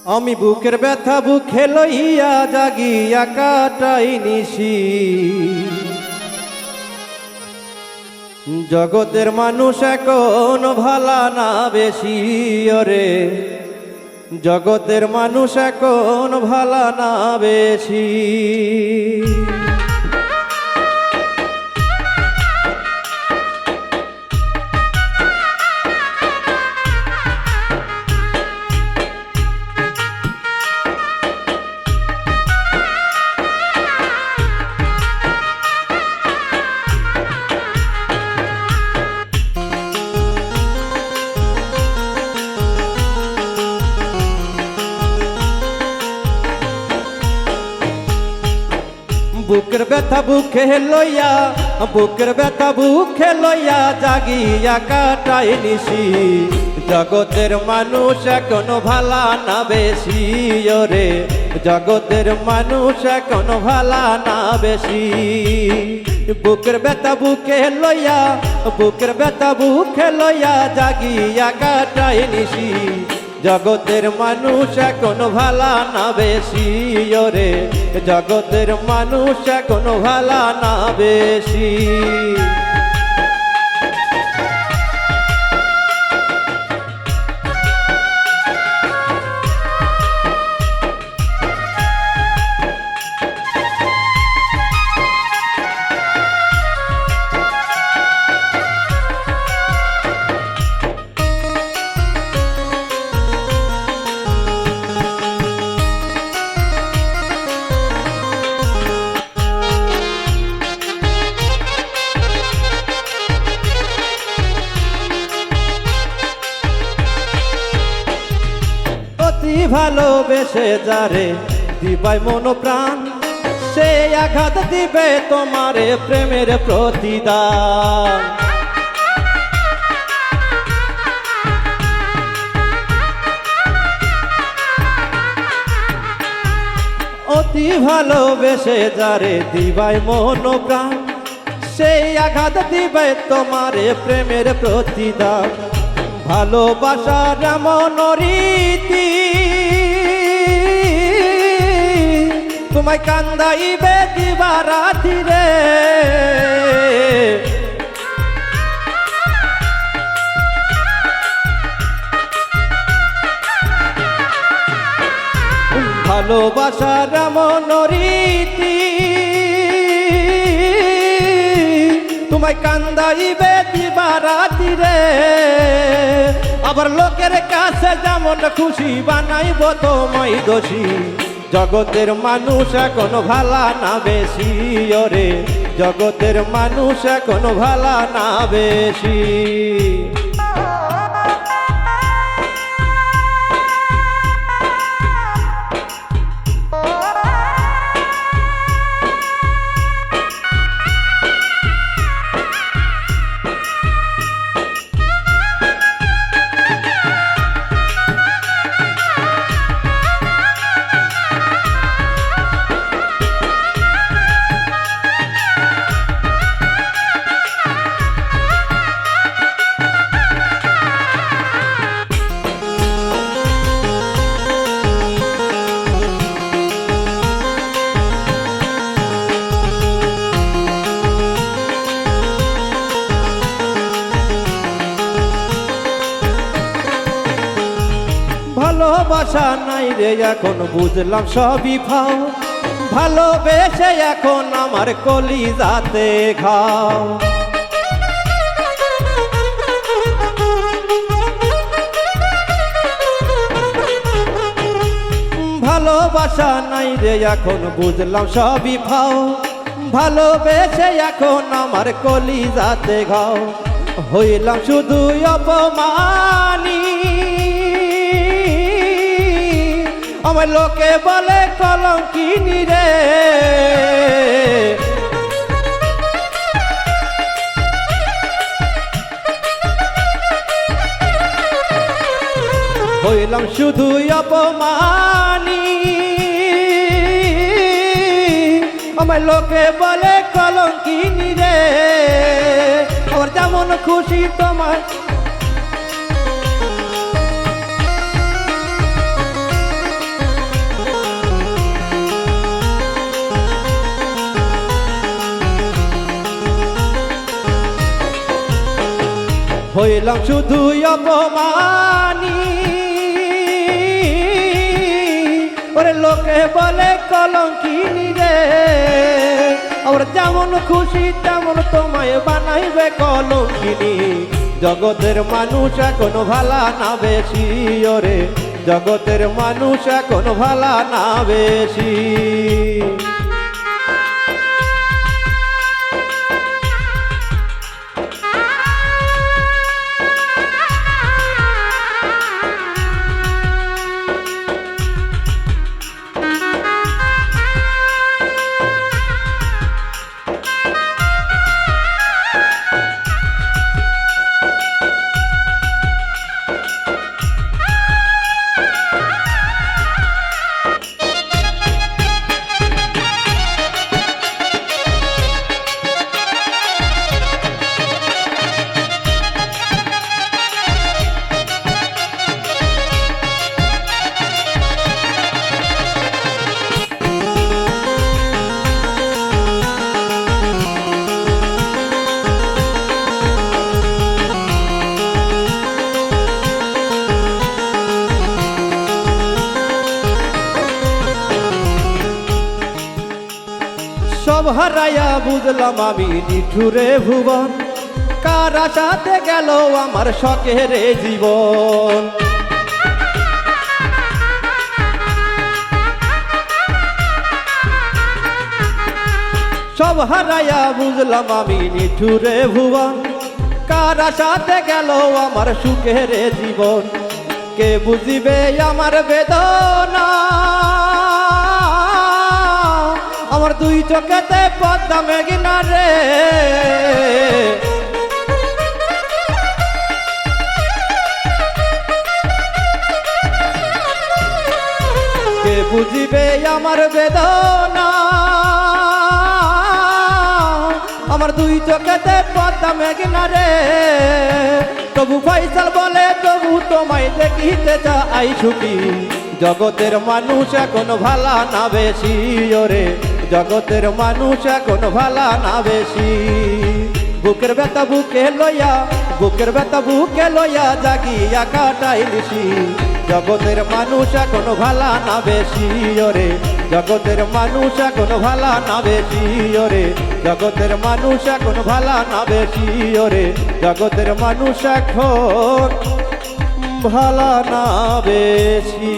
আমি বুকের ব্যথা বুকে লইয়া জাগিয়া কাটাই নিশি। জগতের মানুষ এখন ভালা না বেশি ওরে, জগতের মানুষ এখন ভালা না বেশি। বুকের ব্যথা বুকে লইয়া, বুকের ব্যথা বুকে লইয়া জাগিয়া কাটাই নিশি। জগতের মানুষ এখন ভালা না বেশি ওরে, জগতের মানুষ এখন ভালা না বেশি। বুকের ব্যথা বুকে লইয়া, বুকের ব্যথা বুকে লইয়া জাগিয়া কাটাই নিশি। জগতের মানুষ এখন ভালা না বেশি ওরে, জগতের মানুষ এখন ভালা না বেশি। ভালোবেসে যারে দিবাই মন প্রাণ, সে আঘাত দিবে তোমারে প্রেমের প্রতিদান। অতি ভালোবেসে যারে দিবাই মন প্রাণ, সে আঘাত দিবে তোমারে প্রেমের প্রতিদান। ভালোবাসার এমন রীতি তোমায় কান্দাইবে দিবারাতি রে। ভালোবাসার এমন রীতি তোমায় কান্দাইবে দিবারাতি রে। আবার লোকের কাছে যেমন খুশি বানাইব তোমায় দোষী। জগতের মানুষ এখন ভালা না বেশি ওরে, জগতের মানুষ এখন ভালা না বেশি। ভালোবাসা নাই রে এখন বুঝলাম সবই ফাও, ভালোবেসে এখন আমার কলিজাতে ঘাও। ভালোবাসা নাই রে এখন বুঝলাম সবই ফাও, ভালোবেসে এখন আমার কলিজাতে ঘাও। হইলাম শুধু অপমানী, আমার লোকে বলে কলঙ্কিনী রে। হইলাম শুধু অপমানী, আমার লোকে বলে কলঙ্কিনী রে। আমার যেমন খুশি তোমার হইলাম শুধু অপমানী। ওরে লোকে বলে কলঙ্কিনী রে, আবার যেমন খুশি তেমন তোমায় বানাইবে কলঙ্কিনী। জগতের মানুষ এখন ভালা না বেশি, ওরে জগতের মানুষ এখন ভালা না বেশি। সব হারাইয়া বুঝলাম আমি নিঠুরে ভুবন, কার আশাতে গেল আমার শখের জীবন। সব হারাইয়া বুঝলাম আমি নিঠুরে ভুবন, কার আশাতে গেল আমার সুখের জীবন। কে বুঝিবে আমার বেদনা, আমার দুই চোখেতে পদ্মা মেঘনা রে। কে বুঝিবে আমার বেদনা, আমার দুই চোখেতে পদ্মা মেঘনা রে। তবু ফয়সাল বলে তবু তোমায় দেখিতে চাই সুখী। জগতের মানুষ এখন ভালা না বেশি, ওরে জগতের মানুষ এখন ভালা না বেশি। বুকের ব্যথা বুকে লইয়া, বুকের ব্যথা বুকে লইয়া জাগিয়া কাটাই নিশি। জগতের মানুষ এখন ভালা না বেশি, ওরে জগতের মানুষ এখন ভালা না বেশি, ওরে জগতের মানুষ এখন ভালা না বেশি, ওরে জগতের মানুষ এখন ভালা না বেশি।